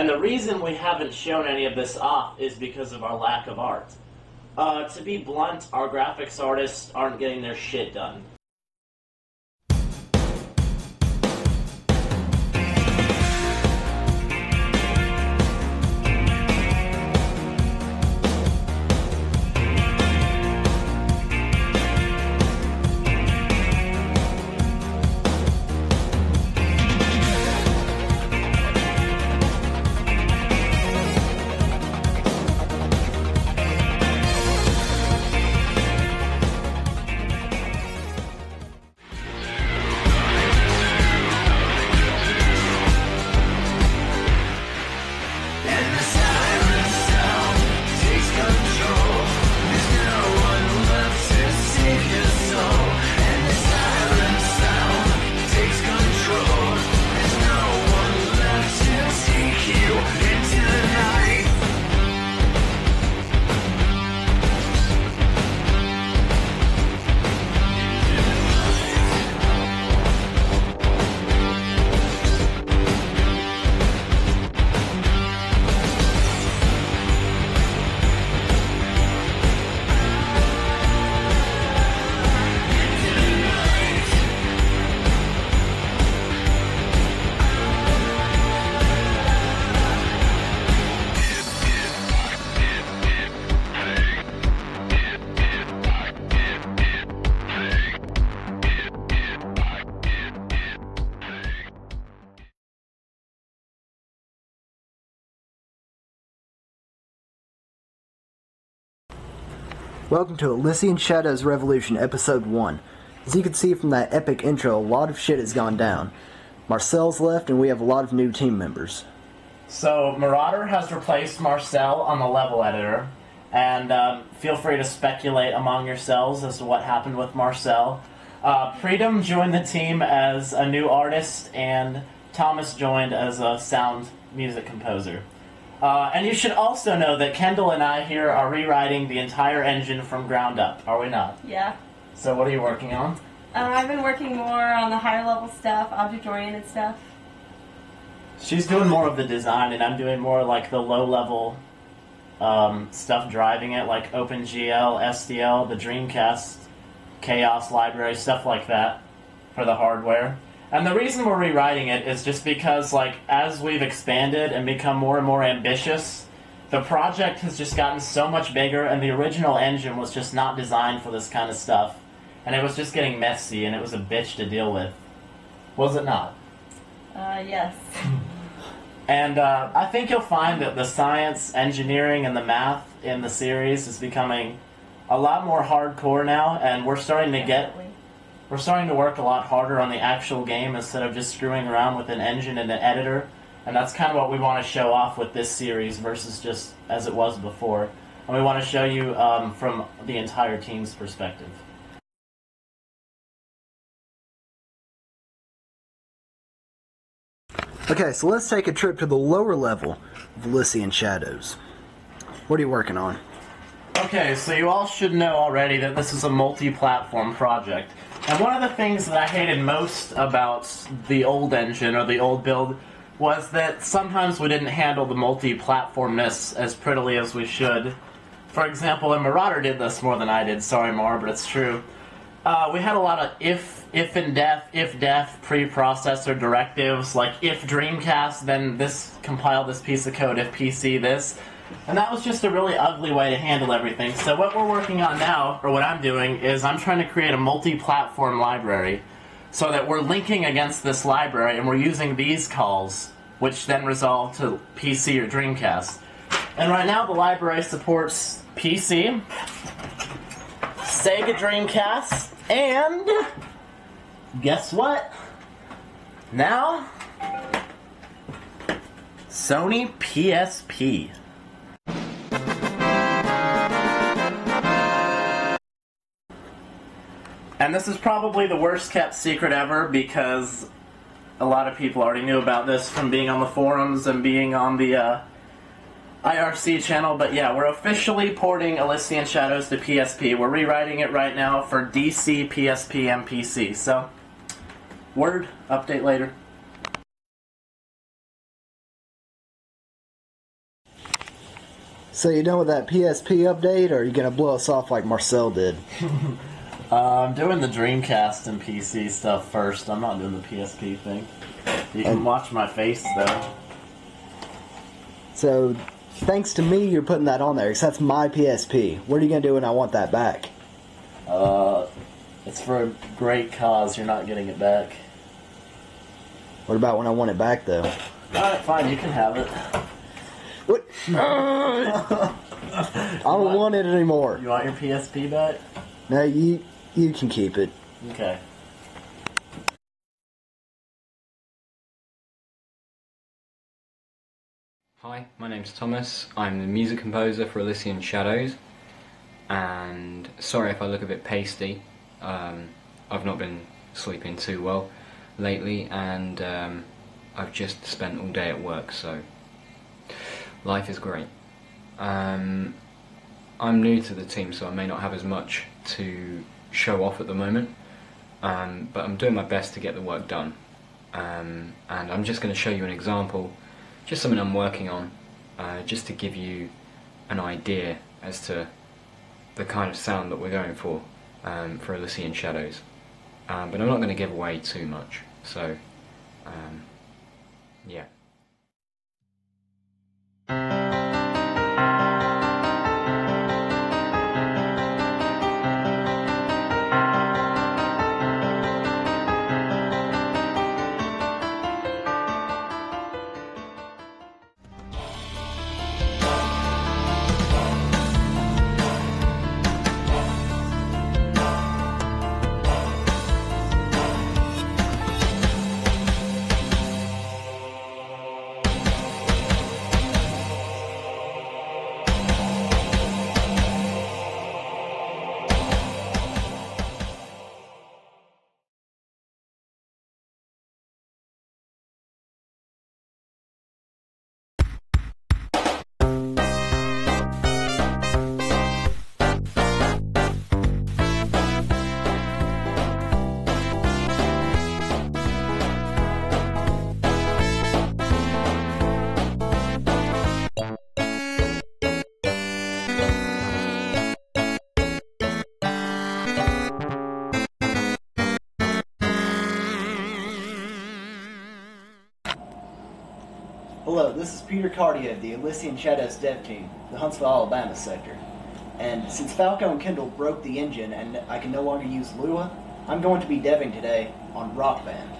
And the reason we haven't shown any of this off is because of our lack of art. To be blunt, our graphics artists aren't getting their shit done. Welcome to Elysian Shadows Revolution, Episode 1. As you can see from that epic intro, a lot of shit has gone down. Marcel's left, and we have a lot of new team members. So, Marauder has replaced Marcel on the level editor, and feel free to speculate among yourselves as to what happened with Marcel. Pritam joined the team as a new artist, and Thomas joined as a sound music composer. And you should also know that Kendall and I here are rewriting the entire engine from ground up, are we not? Yeah. So what are you working on? I've been working more on the higher level stuff, object-oriented stuff. She's doing more of the design, and I'm doing more like the low-level stuff driving it, like OpenGL, SDL, the Dreamcast, Chaos library, stuff like that for the hardware. And the reason we're rewriting it is just because, like, as we've expanded and become more and more ambitious, the project has just gotten so much bigger, and the original engine was just not designed for this kind of stuff. And it was just getting messy, and it was a bitch to deal with. Was it not? Yes. And I think you'll find that the science, engineering, and the math in the series is becoming a lot more hardcore now, and we're starting to We're starting to work a lot harder on the actual game instead of just screwing around with an engine and an editor, and that's kind of what we want to show off with this series versus just as it was before. And we want to show you from the entire team's perspective. Okay, so let's take a trip to the lower level of Elysian Shadows. What are you working on? Okay, so you all should know already that this is a multi-platform project. And one of the things that I hated most about the old engine, or the old build, was that sometimes we didn't handle the multi-platformness as prettily as we should. For example, and Marauder did this more than I did, sorry Mar, but it's true. We had a lot of if and def pre-processor directives, like if Dreamcast, then this compile this piece of code, if PC this. And that was just a really ugly way to handle everything. So what we're working on now, or what I'm doing, is I'm trying to create a multi-platform library so that we're linking against this library and we're using these calls, which then resolve to PC or Dreamcast. And right now the library supports PC, Sega Dreamcast, and guess what? Now, Sony PSP. And this is probably the worst kept secret ever because a lot of people already knew about this from being on the forums and being on the IRC channel, but yeah, we're officially porting Elysian Shadows to PSP. We're rewriting it right now for DC, PSP, and PC. So, word, update later. So you done with that PSP update, or are you gonna blow us off like Marcel did? I'm doing the Dreamcast and PC stuff first. I'm not doing the PSP thing. You can watch my face, though. So, thanks to me, you're putting that on there, because that's my PSP. What are you gonna do when I want that back? It's for a great cause. You're not getting it back. What about when I want it back, though? Alright, fine. You can have it. What? I don't want it anymore. You want your PSP back? No, you can keep it. Okay. Hi, my name's Thomas. I'm the music composer for Elysian Shadows, and sorry if I look a bit pasty. I've not been sleeping too well lately, and I've just spent all day at work, so life is great. I'm new to the team, so I may not have as much to show off at the moment, but I'm doing my best to get the work done. And I'm just going to show you an example, just something I'm working on, just to give you an idea as to the kind of sound that we're going for Elysian Shadows. But I'm not going to give away too much, so yeah. Hello, this is Peter Cardia of the Elysian Shadows dev team, the Huntsville, Alabama sector. And since Falco and Kendall broke the engine and I can no longer use Lua, I'm going to be deving today on Rock Band.